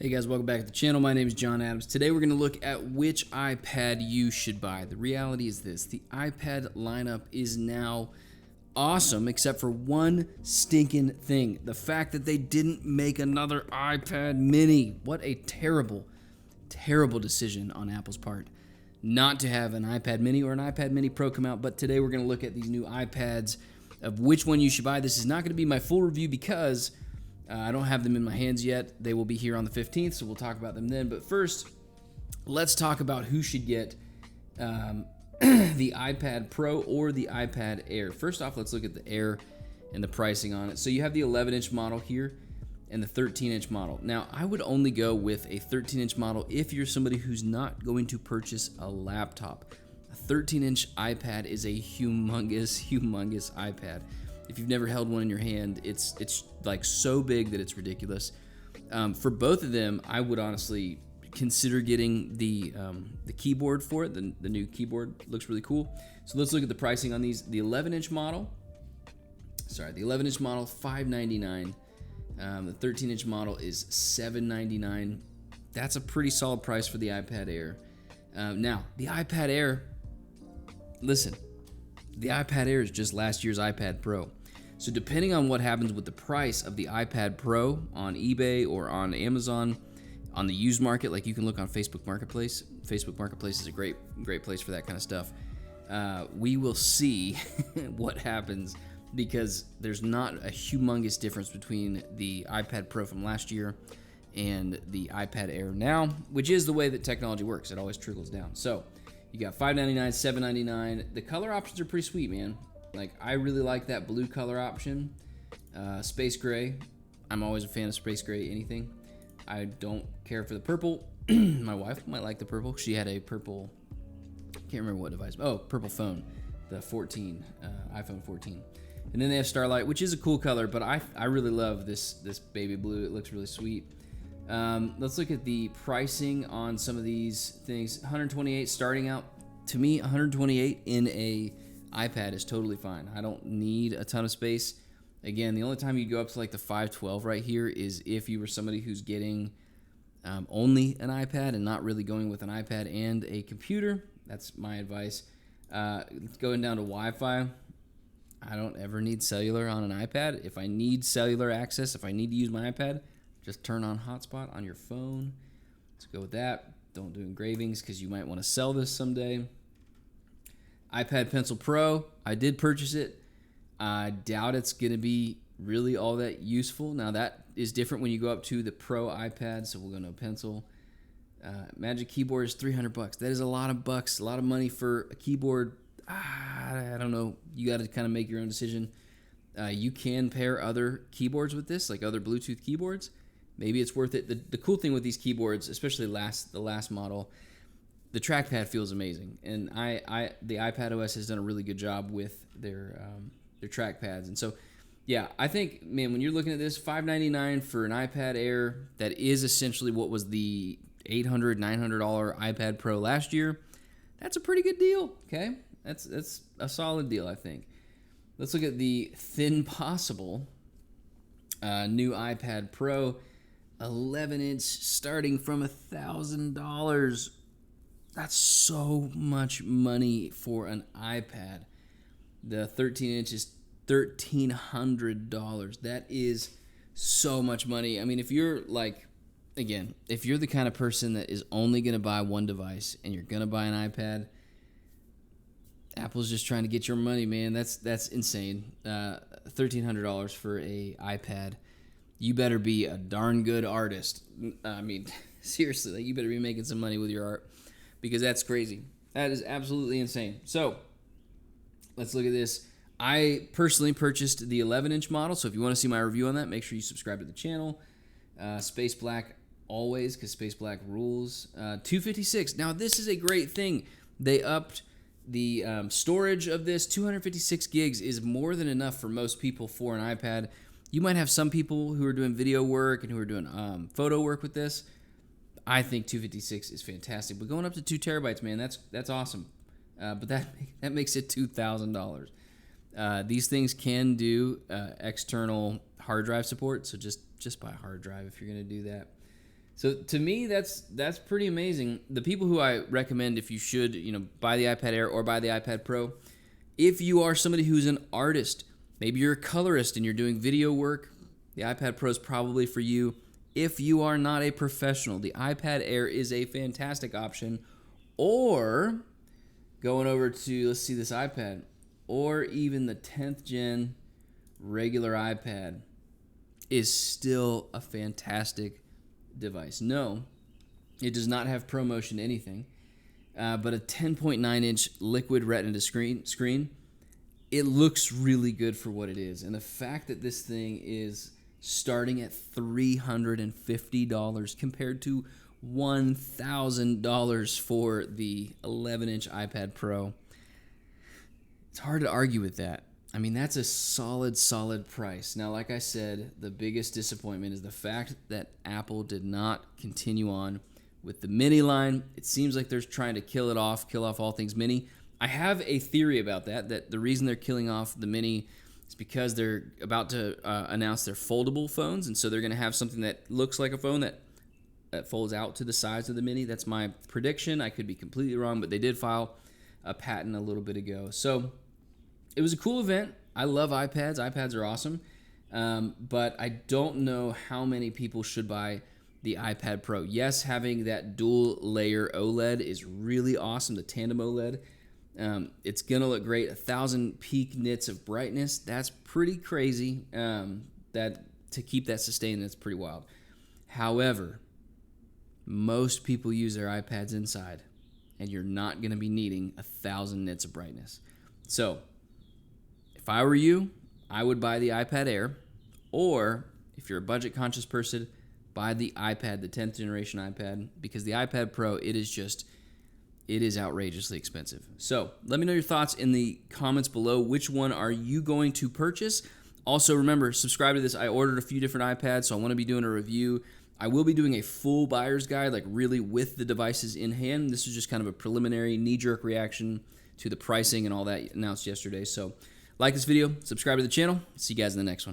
Hey guys, welcome back to the channel. My name is John Adams. Today we're going to look at which iPad you should buy. The reality is this: the iPad lineup is now awesome except for one stinking thing. The fact that they didn't make another iPad mini. What a terrible, terrible decision on Apple's part not to have an iPad mini or an iPad mini Pro come out. But today we're going to look at these new iPads of which one you should buy. This is not going to be my full review because I don't have them in my hands yet. They will be here on the 15th, so we'll talk about them then. But first, let's talk about who should get the iPad Pro or the iPad Air. First off, let's look at the Air and the pricing on it. So you have the 11-inch model here and the 13-inch model. Now, I would only go with a 13-inch model if you're somebody who's not going to purchase a laptop. A 13-inch iPad is a humongous, humongous iPad. If you've never held one in your hand, it's like so big that it's ridiculous. For both of them, I would honestly consider getting the keyboard for it. The new keyboard looks really cool. So let's look at the pricing on these. The 11-inch model, $599. The 13-inch model is $799. That's a pretty solid price for the iPad Air. Now, the iPad Air, listen, the iPad Air is just last year's iPad Pro. So depending on what happens with the price of the iPad Pro on eBay or on Amazon, on the used market, like you can look on Facebook Marketplace. Facebook Marketplace is a great place for that kind of stuff. We will see what happens because there's not a humongous difference between the iPad Pro from last year and the iPad Air now, which is the way that technology works. It always trickles down. So you got $599, $799. The color options are pretty sweet, man. Like, I really like that blue color option. Space gray. I'm always a fan of space gray anything. I don't care for the purple. My wife might like the purple. She had a purple, can't remember what device. Oh, purple phone. The 14, iPhone 14. And then they have Starlight, which is a cool color, but I really love this baby blue. It looks really sweet. Let's look at the pricing on some of these things. 128 starting out. To me, 128 in a iPad is totally fine. I don't need a ton of space. Again, the only time you go up to like the 512 right here is if you were somebody who's getting only an iPad and not really going with an iPad and a computer. That's my advice. Going down to Wi-Fi, I don't ever need cellular on an iPad. If I need cellular access, if I need to use my iPad, just turn on hotspot on your phone. Let's go with that. Don't do engravings because you might want to sell this someday. iPad Pencil Pro, I did purchase it. I doubt it's going to be really all that useful. Now, that is different when you go up to the Pro iPad, so we'll go to Pencil. Magic Keyboard is $300. That is a lot of bucks, a lot of money for a keyboard. I don't know. You got to kind of make your own decision. You can pair other keyboards with this, like other Bluetooth keyboards. Maybe it's worth it. The cool thing with these keyboards, especially the last model, the trackpad feels amazing, and the iPad OS has done a really good job with their trackpads. And so, yeah, I think, man, when you're looking at this, $599 for an iPad Air, that is essentially what was the $800, $900 iPad Pro last year. That's a pretty good deal. Okay, that's a solid deal, I think. Let's look at the Thin Possible new iPad Pro, 11-inch, starting from $1,000. That's so much money for an iPad. The 13-inch is $1,300. That is so much money. I mean, if you're like, again, if you're the kind of person that is only going to buy one device and you're going to buy an iPad, Apple's just trying to get your money, man. That's insane. $1,300 for a iPad. You better be a darn good artist. I mean, seriously, like, you better be making some money with your art, because that's crazy. That is absolutely insane. So let's look at this. I personally purchased the 11-inch model, so if you want to see my review on that, make sure you subscribe to the channel. Space Black always, because Space Black rules. $256. Now, this is a great thing. They upped the storage of this. 256 gigs is more than enough for most people for an iPad. You might have some people who are doing video work and who are doing photo work with this. I think 256 is fantastic. But going up to 2 terabytes, man, that's awesome. But that makes it $2,000. These things can do external hard drive support, so just buy a hard drive if you're going to do that. So to me, that's pretty amazing. The people who I recommend, if you should, buy the iPad Air or buy the iPad Pro, if you are somebody who's an artist, maybe you're a colorist and you're doing video work, the iPad Pro is probably for you. If you are not a professional, the iPad Air is a fantastic option. Or going over to, let's see this iPad, or even the 10th gen regular iPad is still a fantastic device. No, it does not have ProMotion anything, but a 10.9-inch liquid retina screen, it looks really good for what it is. And the fact that this thing is starting at $350 compared to $1,000 for the 11-inch iPad Pro, it's hard to argue with that. I mean, that's a solid price. Now, like I said, the biggest disappointment is the fact that Apple did not continue on with the mini line. It seems like they're trying to kill off all things mini. I have a theory about that the reason they're killing off the mini is because they're about to announce their foldable phones, and so they're going to have something that looks like a phone that folds out to the size of the mini. That's my prediction. I could be completely wrong, but they did file a patent a little bit ago. So it was a cool event. I love iPads. iPads are awesome. But I don't know how many people should buy the iPad Pro. Yes, having that dual layer OLED is really awesome, the tandem OLED. It's going to look great. 1,000 peak nits of brightness. That's pretty crazy. That to keep that sustained, that's pretty wild. However, most people use their iPads inside, and you're not going to be needing 1,000 nits of brightness. So if I were you, I would buy the iPad Air, or if you're a budget-conscious person, buy the iPad, the 10th generation iPad, because the iPad Pro, it is outrageously expensive. So let me know your thoughts in the comments below. Which one are you going to purchase? Also, remember, subscribe to this. I ordered a few different iPads, so I want to be doing a review. I will be doing a full buyer's guide, like really with the devices in hand. This is just kind of a preliminary knee-jerk reaction to the pricing and all that announced yesterday. So like this video, subscribe to the channel. See you guys in the next one.